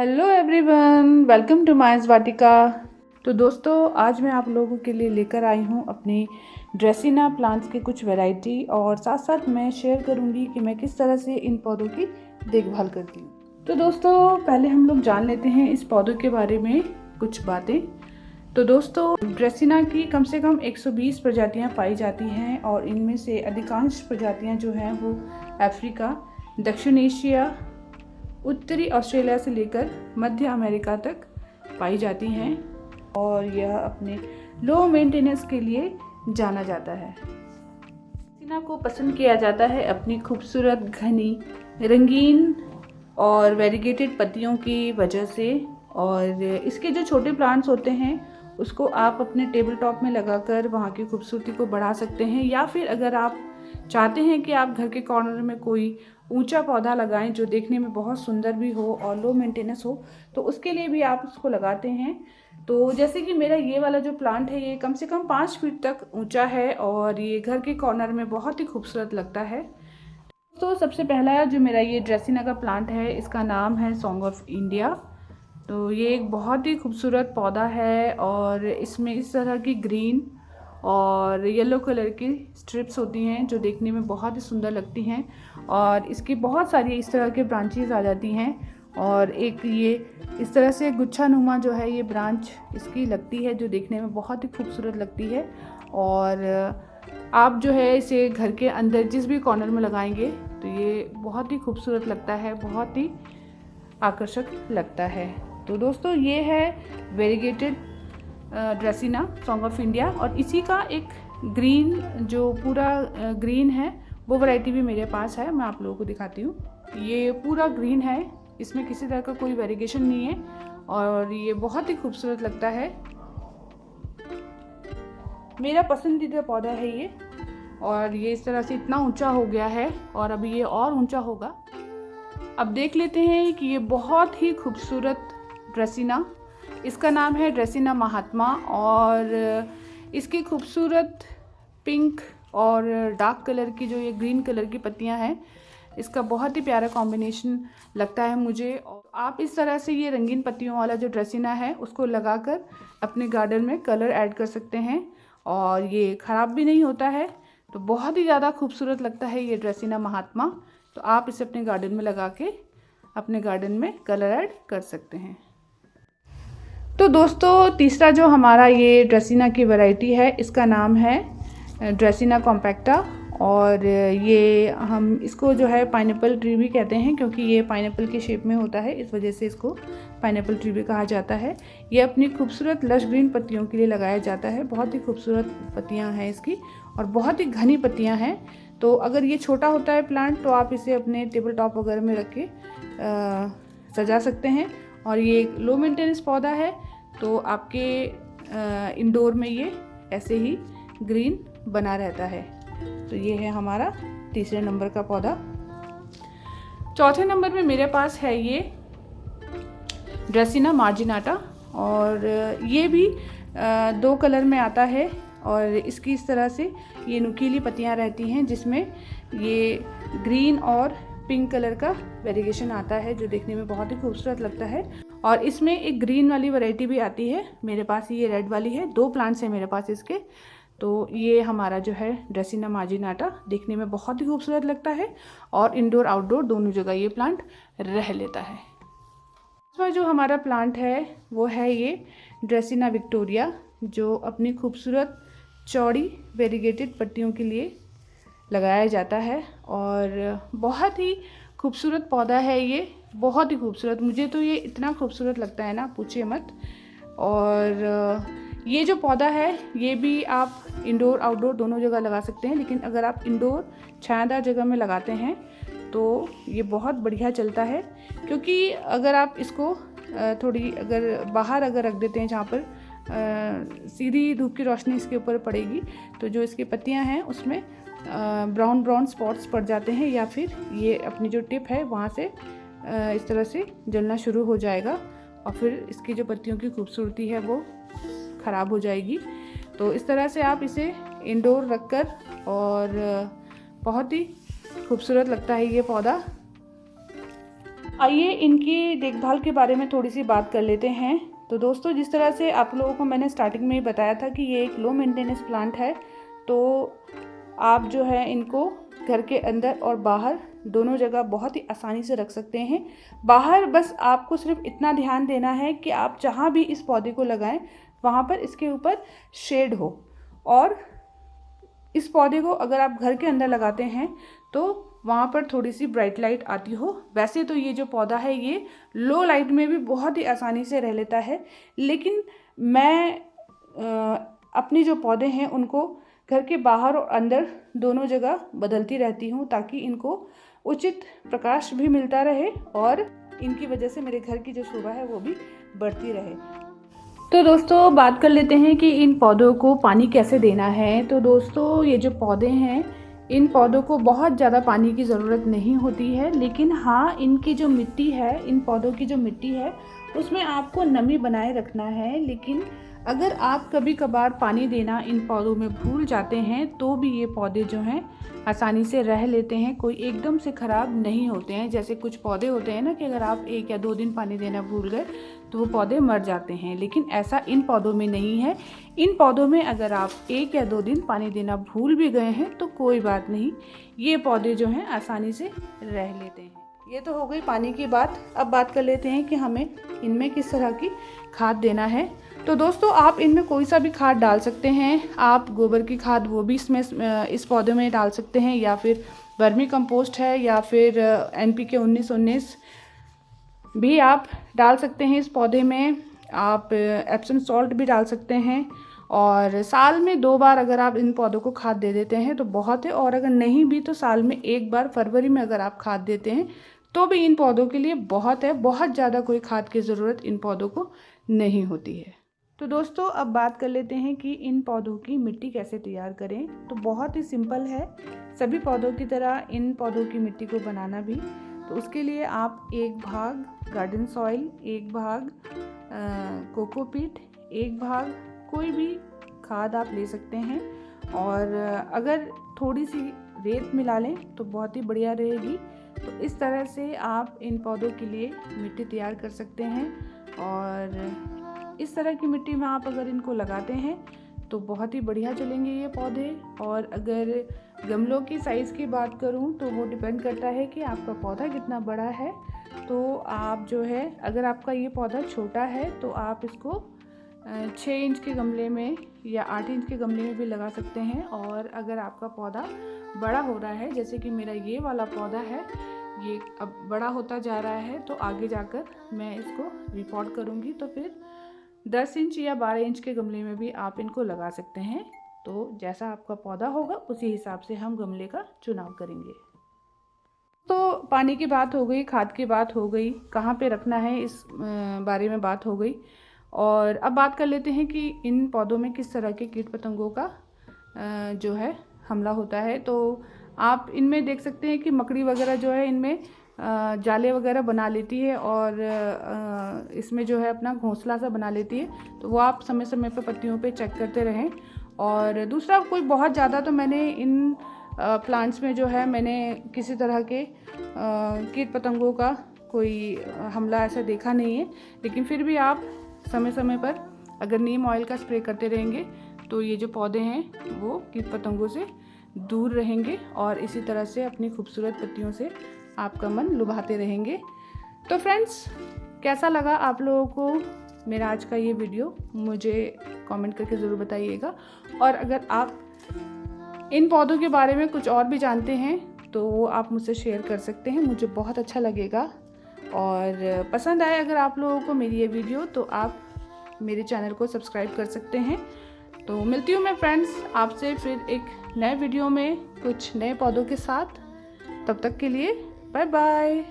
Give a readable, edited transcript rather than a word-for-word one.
Hello everyone, welcome to mice वाटिका। तो दोस्तों, आज मैं आप लोगों के लिए लेकर आई हूँ अपनी ड्रेसिना प्लांट्स की कुछ वैरायटी और साथ साथ मैं शेयर करूँगी कि मैं किस तरह से इन पौधों की देखभाल करती हूँ। तो दोस्तों, पहले हम लोग जान लेते हैं इस पौधों के बारे में कुछ बातें। तो दोस्तों, ड्रेसिना की कम से कम 120 प्रजातियाँ पाई जाती हैं और इनमें से अधिकांश प्रजातियाँ जो हैं वो अफ्रीका, दक्षिण एशिया, उत्तरी ऑस्ट्रेलिया से लेकर मध्य अमेरिका तक पाई जाती हैं और यह अपने लो मेंटेनेंस के लिए जाना जाता है। ड्रेसिना को पसंद किया जाता है अपनी खूबसूरत, घनी, रंगीन और वेरीगेटेड पत्तियों की वजह से। और इसके जो छोटे प्लांट्स होते हैं उसको आप अपने टेबल टॉप में लगाकर वहाँ की खूबसूरती को बढ़ा सकते हैं, या फिर अगर आप चाहते हैं कि आप घर के कॉर्नर में कोई ऊंचा पौधा लगाएं जो देखने में बहुत सुंदर भी हो और लो मेंटेनेंस हो, तो उसके लिए भी आप उसको लगाते हैं। तो जैसे कि मेरा ये वाला जो प्लांट है ये कम से कम 5 फीट तक ऊंचा है और ये घर के कॉर्नर में बहुत ही खूबसूरत लगता है। तो सबसे पहला जो मेरा ये ड्रेसिना का प्लांट है, इसका नाम है सॉन्ग ऑफ इंडिया। तो ये एक बहुत ही खूबसूरत पौधा है और इसमें इस तरह की ग्रीन और येलो कलर की स्ट्रिप्स होती हैं जो देखने में बहुत ही सुंदर लगती हैं और इसकी बहुत सारी इस तरह के ब्रांचेस आ जाती हैं और एक ये इस तरह से गुच्छा नुमा जो है ये ब्रांच इसकी लगती है जो देखने में बहुत ही खूबसूरत लगती है। और आप जो है इसे घर के अंदर जिस भी कॉर्नर में लगाएंगे तो ये बहुत ही खूबसूरत लगता है, बहुत ही आकर्षक लगता है। तो दोस्तों, ये है वेरीगेटेड ड्रेसिना सॉन्ग ऑफ इंडिया और इसी का एक ग्रीन जो पूरा ग्रीन है वो वैरायटी भी मेरे पास है। मैं आप लोगों को दिखाती हूँ। ये पूरा ग्रीन है, इसमें किसी तरह का कोई वेरिएशन नहीं है और ये बहुत ही खूबसूरत लगता है। मेरा पसंदीदा पौधा है ये और ये इस तरह से इतना ऊंचा हो गया है और अभी ये और ऊंचा होगा। अब देख लेते हैं कि ये बहुत ही खूबसूरत ड्रेसिना, इसका नाम है ड्रेसिना महात्मा और इसकी खूबसूरत पिंक और डार्क कलर की जो ये ग्रीन कलर की पत्तियां हैं, इसका बहुत ही प्यारा कॉम्बिनेशन लगता है मुझे। और आप इस तरह से ये रंगीन पत्तियों वाला जो ड्रेसिना है उसको लगाकर अपने गार्डन में कलर ऐड कर सकते हैं और ये ख़राब भी नहीं होता है। तो बहुत ही ज़्यादा खूबसूरत लगता है ये ड्रेसिना महात्मा। तो आप इसे अपने गार्डन में लगा के अपने गार्डन में कलर ऐड कर सकते हैं। तो दोस्तों, तीसरा जो हमारा ये ड्रेसिना की वैरायटी है इसका नाम है ड्रेसिना कॉम्पैक्टा और ये हम इसको जो है पाइनएप्पल ट्री भी कहते हैं क्योंकि ये पाइनएप्पल के शेप में होता है, इस वजह से इसको पाइनएप्पल ट्री भी कहा जाता है। ये अपनी खूबसूरत लश ग्रीन पत्तियों के लिए लगाया जाता है। बहुत ही खूबसूरत पत्तियां हैं इसकी और बहुत ही घनी पत्तियां हैं। तो अगर ये छोटा होता है प्लांट तो आप इसे अपने टेबल टॉप वगैरह में रख के सजा सकते हैं और ये एक लो मेंटेनेंस पौधा है तो आपके इंडोर में ये ऐसे ही ग्रीन बना रहता है। तो ये है हमारा तीसरे नंबर का पौधा। चौथे नंबर में मेरे पास है ये ड्रेसिना मार्जिनाटा और ये भी 2 कलर में आता है और इसकी इस तरह से ये नुकीली पत्तियां रहती हैं जिसमें ये ग्रीन और पिंक कलर का वेरिएशन आता है जो देखने में बहुत ही खूबसूरत लगता है। और इसमें एक ग्रीन वाली वैरायटी भी आती है, मेरे पास ये रेड वाली है। 2 प्लांट्स हैं मेरे पास इसके। तो ये हमारा जो है ड्रेसिना मार्जिनाटा देखने में बहुत ही खूबसूरत लगता है और इंडोर आउटडोर दोनों जगह ये प्लांट रह लेता है। इसमें जो हमारा प्लांट है वो है ये ड्रेसिना विक्टोरिया जो अपनी खूबसूरत चौड़ी वेरीगेटेड पत्तियों के लिए लगाया जाता है और बहुत ही खूबसूरत पौधा है ये, बहुत ही खूबसूरत। मुझे तो ये इतना खूबसूरत लगता है ना, पूछिए मत। और ये जो पौधा है ये भी आप इंडोर आउटडोर दोनों जगह लगा सकते हैं, लेकिन अगर आप इंडोर छायादार जगह में लगाते हैं तो ये बहुत बढ़िया चलता है क्योंकि अगर आप इसको थोड़ी अगर बाहर अगर रख देते हैं जहाँ पर सीधी धूप की रोशनी इसके ऊपर पड़ेगी तो जो इसकी पत्तियाँ हैं उसमें ब्राउन स्पॉट्स पड़ जाते हैं या फिर ये अपनी जो टिप है वहाँ से इस तरह से जलना शुरू हो जाएगा और फिर इसकी जो पत्तियों की खूबसूरती है वो ख़राब हो जाएगी। तो इस तरह से आप इसे इंडोर रखकर और बहुत ही खूबसूरत लगता है ये पौधा। आइए इनकी देखभाल के बारे में थोड़ी सी बात कर लेते हैं। तो दोस्तों, जिस तरह से आप लोगों को मैंने स्टार्टिंग में ही बताया था कि ये एक लो मेंटेनेंस प्लांट है, तो आप जो है इनको घर के अंदर और बाहर दोनों जगह बहुत ही आसानी से रख सकते हैं। बाहर बस आपको सिर्फ इतना ध्यान देना है कि आप जहाँ भी इस पौधे को लगाएं वहाँ पर इसके ऊपर शेड हो, और इस पौधे को अगर आप घर के अंदर लगाते हैं तो वहाँ पर थोड़ी सी ब्राइट लाइट आती हो। वैसे तो ये जो पौधा है ये लो लाइट में भी बहुत ही आसानी से रह लेता है, लेकिन मैं अपनी जो पौधे हैं उनको घर के बाहर और अंदर दोनों जगह बदलती रहती हूँ, ताकि इनको उचित प्रकाश भी मिलता रहे और इनकी वजह से मेरे घर की जो शोभा है वो भी बढ़ती रहे। तो दोस्तों, बात कर लेते हैं कि इन पौधों को पानी कैसे देना है। तो दोस्तों, ये जो पौधे हैं इन पौधों को बहुत ज़्यादा पानी की ज़रूरत नहीं होती है, लेकिन हाँ, इनकी जो मिट्टी है, इन पौधों की जो मिट्टी है उसमें आपको नमी बनाए रखना है। लेकिन अगर आप कभी कभार पानी देना इन पौधों में भूल जाते हैं तो भी ये पौधे जो हैं आसानी से रह लेते हैं, कोई एकदम से ख़राब नहीं होते हैं। जैसे कुछ पौधे होते हैं ना कि अगर आप 1 या 2 दिन पानी देना भूल गए तो वो पौधे मर जाते हैं, लेकिन ऐसा इन पौधों में नहीं है। इन पौधों में अगर आप 1 या 2 दिन पानी देना भूल भी गए हैं तो कोई बात नहीं, ये पौधे जो हैं आसानी से रह लेते हैं। ये तो हो गई पानी की बात। अब बात कर लेते हैं कि हमें इनमें किस तरह की खाद देना है। तो दोस्तों, आप इनमें कोई सा भी खाद डाल सकते हैं। आप गोबर की खाद वो भी इसमें इस पौधे में डाल सकते हैं, या फिर वर्मी कंपोस्ट है, या फिर NPK 19-19 भी आप डाल सकते हैं इस पौधे में। आप एप्सम सॉल्ट भी डाल सकते हैं, और साल में 2 बार अगर आप इन पौधों को खाद दे देते हैं तो बहुत है, और अगर नहीं भी तो साल में 1 बार फरवरी में अगर आप खाद देते हैं तो भी इन पौधों के लिए बहुत है। बहुत ज़्यादा कोई खाद की ज़रूरत इन पौधों को नहीं होती है। तो दोस्तों, अब बात कर लेते हैं कि इन पौधों की मिट्टी कैसे तैयार करें। तो बहुत ही सिंपल है, सभी पौधों की तरह इन पौधों की मिट्टी को बनाना भी। तो उसके लिए आप 1 भाग गार्डन सॉइल, 1 भाग कोकोपीट, 1 भाग कोई भी खाद आप ले सकते हैं, और अगर थोड़ी सी रेत मिला लें तो बहुत ही बढ़िया रहेगी। तो इस तरह से आप इन पौधों के लिए मिट्टी तैयार कर सकते हैं, और इस तरह की मिट्टी में आप अगर इनको लगाते हैं तो बहुत ही बढ़िया चलेंगे ये पौधे। और अगर गमलों की साइज़ की बात करूं तो वो डिपेंड करता है कि आपका पौधा कितना बड़ा है। तो आप जो है, अगर आपका ये पौधा छोटा है तो आप इसको 6 इंच के गमले में या 8 इंच के गमले में भी लगा सकते हैं। और अगर आपका पौधा बड़ा हो रहा है, जैसे कि मेरा ये वाला पौधा है, ये अब बड़ा होता जा रहा है, तो आगे जाकर मैं इसको रिपोर्ट करूँगी तो फिर 10 इंच या 12 इंच के गमले में भी आप इनको लगा सकते हैं। तो जैसा आपका पौधा होगा उसी हिसाब से हम गमले का चुनाव करेंगे। तो पानी की बात हो गई, खाद की बात हो गई, कहाँ पे रखना है इस बारे में बात हो गई। और अब बात कर लेते हैं कि इन पौधों में किस तरह के कीट पतंगों का जो है हमला होता है। तो आप इनमें देख सकते हैं कि मकड़ी वगैरह जो है इनमें जाले वगैरह बना लेती है, और इसमें जो है अपना घोंसला सा बना लेती है। तो वो आप समय समय पर पत्तियों पे चेक करते रहें। और दूसरा, कोई बहुत ज़्यादा तो मैंने इन प्लांट्स में जो है मैंने किसी तरह के कीट पतंगों का कोई हमला ऐसा देखा नहीं है, लेकिन फिर भी आप समय समय पर अगर नीम ऑयल का स्प्रे करते रहेंगे तो ये जो पौधे हैं वो कीट पतंगों से दूर रहेंगे, और इसी तरह से अपनी खूबसूरत पत्तियों से आपका मन लुभाते रहेंगे। तो फ्रेंड्स, कैसा लगा आप लोगों को मेरा आज का ये वीडियो, मुझे कमेंट करके ज़रूर बताइएगा। और अगर आप इन पौधों के बारे में कुछ और भी जानते हैं तो वो आप मुझसे शेयर कर सकते हैं, मुझे बहुत अच्छा लगेगा। और पसंद आए अगर आप लोगों को मेरी ये वीडियो तो आप मेरे चैनल को सब्सक्राइब कर सकते हैं। तो मिलती हूँ मैं फ्रेंड्स आपसे फिर एक नए वीडियो में कुछ नए पौधों के साथ। तब तक के लिए बाय बाय।